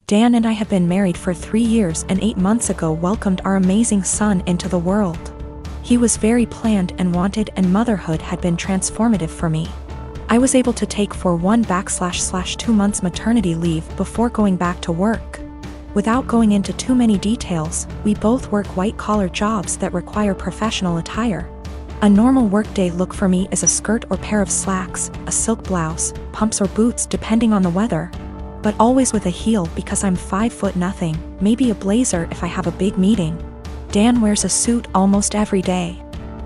Dan and I have been married for 3 years and 8 months ago welcomed our amazing son into the world. He was very planned and wanted, and motherhood had been transformative for me. I was able to take 1/2 months maternity leave before going back to work. Without going into too many details, we both work white-collar jobs that require professional attire. A normal workday look for me is a skirt or pair of slacks, a silk blouse, pumps or boots depending on the weather, but always with a heel because I'm 5'0", maybe a blazer if I have a big meeting. Dan wears a suit almost every day.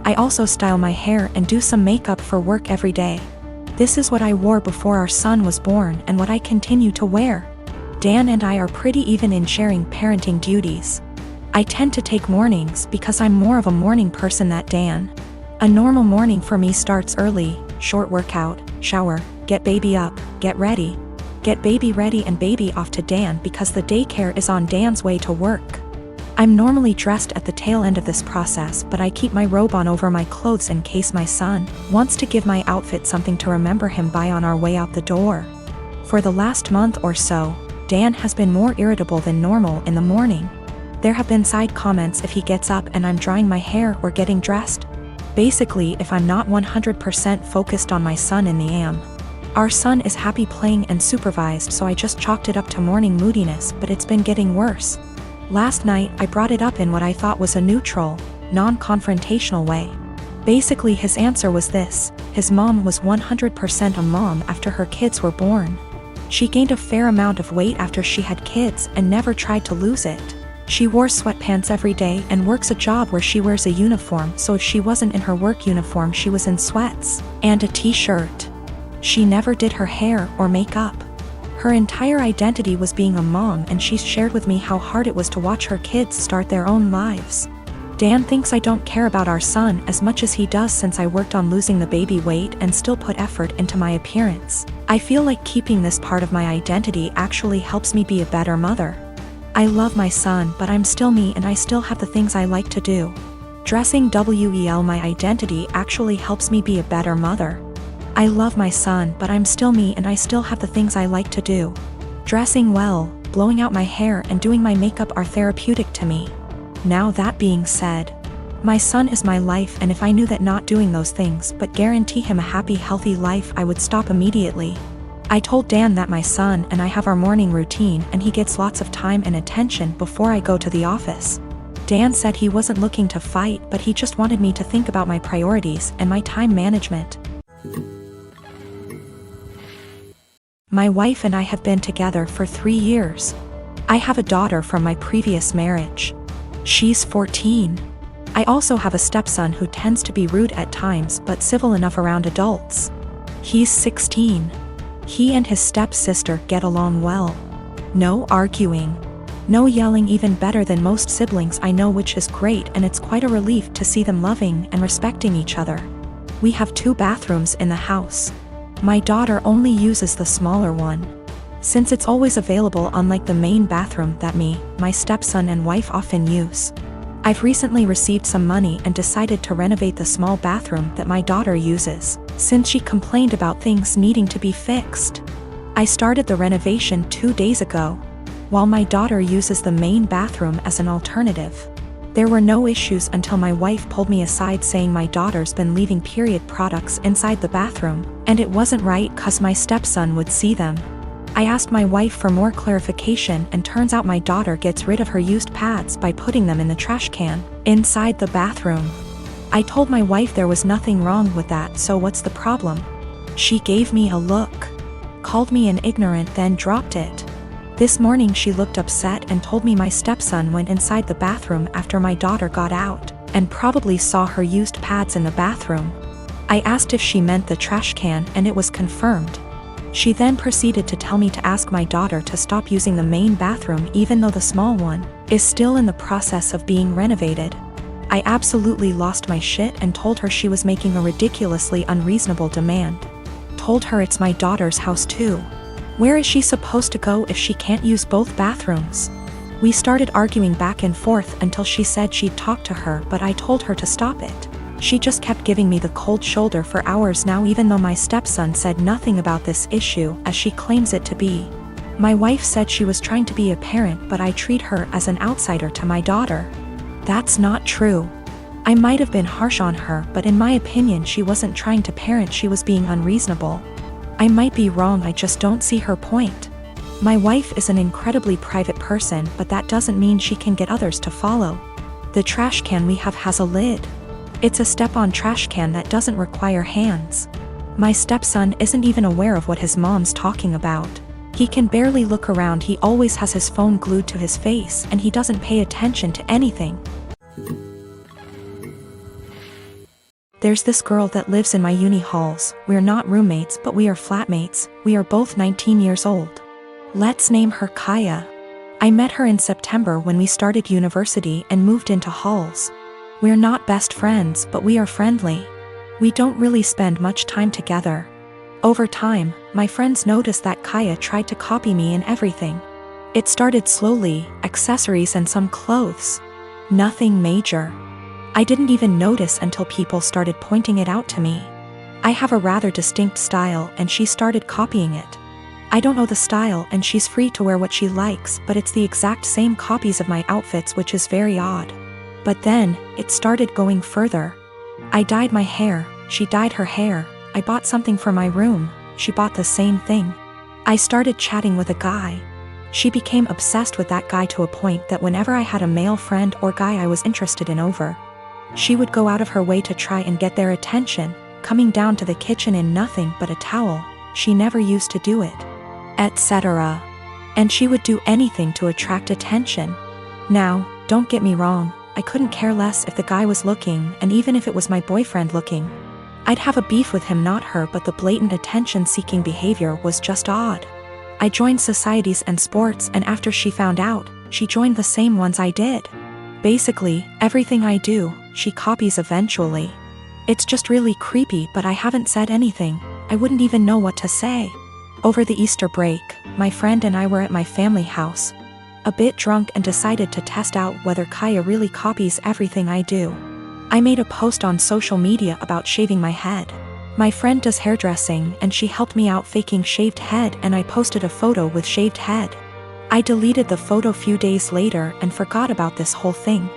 I also style my hair and do some makeup for work every day. This is what I wore before our son was born and what I continue to wear. Dan and I are pretty even in sharing parenting duties. I tend to take mornings because I'm more of a morning person than Dan. A normal morning for me starts early: short workout, shower, get baby up, get baby ready and baby off to Dan because the daycare is on Dan's way to work. I'm normally dressed at the tail end of this process, but I keep my robe on over my clothes in case my son wants to give my outfit something to remember him by on our way out the door. For the last month or so, Dan has been more irritable than normal in the morning. There have been side comments if he gets up and I'm drying my hair or getting dressed. Basically, if I'm not 100% focused on my son in the AM. Our son is happy playing and supervised, so I just chalked it up to morning moodiness, but it's been getting worse. Last night, I brought it up in what I thought was a neutral, non-confrontational way. Basically, his answer was this: his mom was 100% a mom after her kids were born. She gained a fair amount of weight after she had kids and never tried to lose it. She wore sweatpants every day and works a job where she wears a uniform, so if she wasn't in her work uniform she was in sweats and a t-shirt. She never did her hair or makeup. Her entire identity was being a mom, and she shared with me how hard it was to watch her kids start their own lives. Dan thinks I don't care about our son as much as he does since I worked on losing the baby weight and still put effort into my appearance. I feel like keeping this part of my identity actually helps me be a better mother. I love my son, but I'm still me and I still have the things I like to do. Dressing well my identity actually helps me be a better mother. I love my son, but I'm still me and I still have the things I like to do. Dressing well, blowing out my hair and doing my makeup are therapeutic to me. Now that being said, my son is my life, and if I knew that not doing those things but guarantee him a happy, healthy life, I would stop immediately. I told Dan that my son and I have our morning routine and he gets lots of time and attention before I go to the office. Dan said he wasn't looking to fight, but he just wanted me to think about my priorities and my time management. My wife and I have been together for 3 years. I have a daughter from my previous marriage. She's 14. I also have a stepson who tends to be rude at times but civil enough around adults. He's 16. He and his stepsister get along well. No arguing. No yelling, even better than most siblings I know, which is great, and it's quite a relief to see them loving and respecting each other. We have 2 bathrooms in the house. My daughter only uses the smaller one, since it's always available, unlike the main bathroom that me, my stepson and wife often use. I've recently received some money and decided to renovate the small bathroom that my daughter uses, since she complained about things needing to be fixed. I started the renovation 2 days ago, while my daughter uses the main bathroom as an alternative. There were no issues until my wife pulled me aside saying my daughter's been leaving period products inside the bathroom, and it wasn't right 'cause my stepson would see them. I asked my wife for more clarification, and turns out my daughter gets rid of her used pads by putting them in the trash can inside the bathroom. I told my wife there was nothing wrong with that, so what's the problem? She gave me a look, called me an ignorant, then dropped it. This morning she looked upset and told me my stepson went inside the bathroom after my daughter got out, and probably saw her used pads in the bathroom. I asked if she meant the trash can, and it was confirmed. She then proceeded to tell me to ask my daughter to stop using the main bathroom even though the small one is still in the process of being renovated. I absolutely lost my shit and told her she was making a ridiculously unreasonable demand. Told her it's my daughter's house too. Where is she supposed to go if she can't use both bathrooms? We started arguing back and forth until she said she'd talk to her, but I told her to stop it. She just kept giving me the cold shoulder for hours now, even though my stepson said nothing about this issue as she claims it to be. My wife said she was trying to be a parent, but I treat her as an outsider to my daughter. That's not true. I might have been harsh on her, but in my opinion she wasn't trying to parent, she was being unreasonable. I might be wrong, I just don't see her point. My wife is an incredibly private person, but that doesn't mean she can get others to follow. The trash can we have has a lid. It's a step-on trash can that doesn't require hands. My stepson isn't even aware of what his mom's talking about. He can barely look around, he always has his phone glued to his face, and he doesn't pay attention to anything. There's this girl that lives in my uni halls. We're not roommates, but we are flatmates. We are both 19 years old. Let's name her Kaya. I met her in September when we started university and moved into halls. We're not best friends, but we are friendly. We don't really spend much time together. Over time, my friends noticed that Kaya tried to copy me in everything. It started slowly, accessories and some clothes. Nothing major. I didn't even notice until people started pointing it out to me. I have a rather distinct style and she started copying it. I don't know the style and she's free to wear what she likes, but it's the exact same copies of my outfits, which is very odd. But then, it started going further. I dyed my hair, she dyed her hair. I bought something for my room, she bought the same thing. I started chatting with a guy. She became obsessed with that guy to a point that whenever I had a male friend or guy I was interested in over, she would go out of her way to try and get their attention, coming down to the kitchen in nothing but a towel. She never used to do it, etc. And she would do anything to attract attention. Now, don't get me wrong, I couldn't care less if the guy was looking, and even if it was my boyfriend looking. I'd have a beef with him, not her, but the blatant attention-seeking behavior was just odd. I joined societies and sports, and after she found out, she joined the same ones I did. Basically, everything I do, she copies eventually. It's just really creepy, but I haven't said anything. I wouldn't even know what to say. Over the Easter break, my friend and I were at my family house, a bit drunk, and decided to test out whether Kaya really copies everything I do. I made a post on social media about shaving my head. My friend does hairdressing and she helped me out faking shaved head, and I posted a photo with shaved head. I deleted the photo few days later and forgot about this whole thing.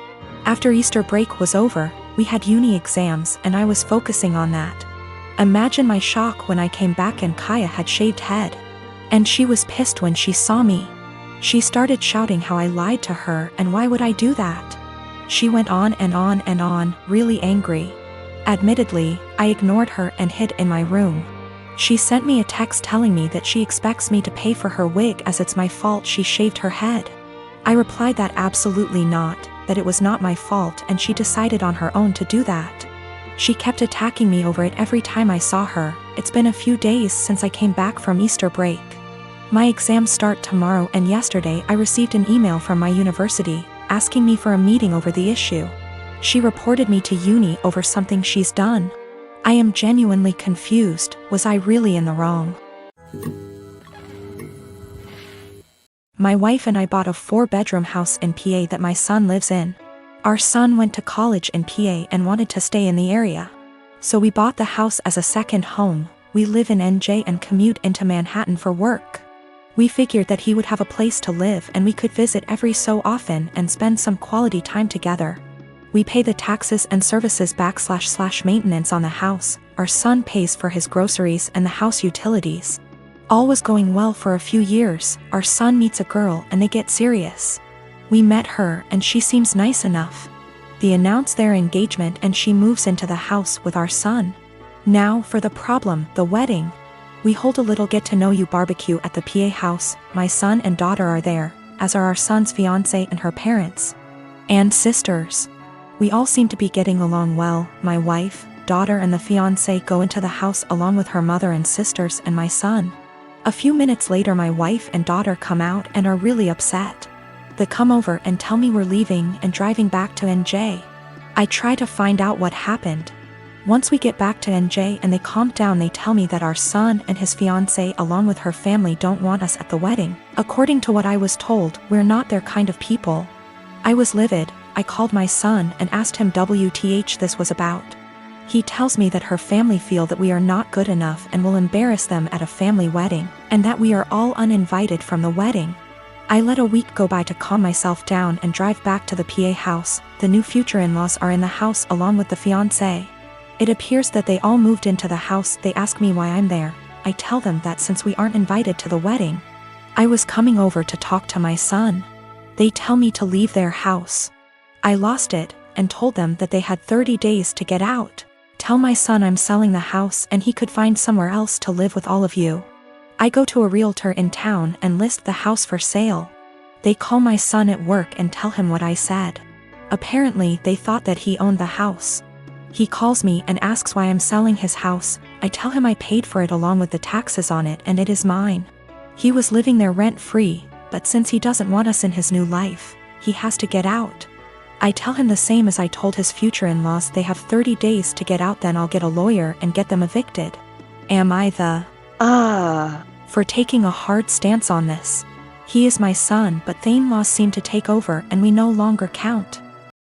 After Easter break was over, we had uni exams and I was focusing on that. Imagine my shock when I came back and Kaya had shaved head. And she was pissed when she saw me. She started shouting how I lied to her and why would I do that. She went on and on and on, really angry. Admittedly, I ignored her and hid in my room. She sent me a text telling me that she expects me to pay for her wig as it's my fault she shaved her head. I replied that absolutely not, that it was not my fault, and she decided on her own to do that. She kept attacking me over it every time I saw her. It's been a few days since I came back from Easter break. My exams start tomorrow, and yesterday I received an email from my university asking me for a meeting over the issue. She reported me to uni over something she's done. I am genuinely confused. Was I really in the wrong? My wife and I bought a 4-bedroom house in PA that my son lives in. Our son went to college in PA and wanted to stay in the area. So we bought the house as a second home. We live in NJ and commute into Manhattan for work. We figured that he would have a place to live and we could visit every so often and spend some quality time together. We pay the taxes and services / maintenance on the house. Our son pays for his groceries and the house utilities. All was going well for a few years. Our son meets a girl and they get serious. We met her and she seems nice enough. They announce their engagement and she moves into the house with our son. Now for the problem, the wedding. We hold a little get-to-know-you barbecue at the PA house. My son and daughter are there, as are our son's fiancé and her parents. And sisters. We all seem to be getting along well. My wife, daughter and the fiancé go into the house along with her mother and sisters and my son. A few minutes later my wife and daughter come out and are really upset. They come over and tell me we're leaving and driving back to NJ. I try to find out what happened. Once we get back to NJ and they calm down, they tell me that our son and his fiancé along with her family don't want us at the wedding. According to what I was told, we're not their kind of people. I was livid. I called my son and asked him WTH this was about. He tells me that her family feel that we are not good enough and will embarrass them at a family wedding, and that we are all uninvited from the wedding. I let a week go by to calm myself down and drive back to the PA house. The new future in-laws are in the house along with the fiancé. It appears that they all moved into the house. They ask me why I'm there. I tell them that since we aren't invited to the wedding, I was coming over to talk to my son. They tell me to leave their house. I lost it and told them that they had 30 days to get out. Tell my son I'm selling the house and he could find somewhere else to live with all of you. I go to a realtor in town and list the house for sale. They call my son at work and tell him what I said. Apparently, they thought that he owned the house. He calls me and asks why I'm selling his house. I tell him I paid for it along with the taxes on it and it is mine. He was living there rent-free, but since he doesn't want us in his new life, he has to get out. I tell him the same as I told his future in-laws. They have 30 days to get out, then I'll get a lawyer and get them evicted. Am I the for taking a hard stance on this? He is my son, but the in-laws seem to take over and we no longer count.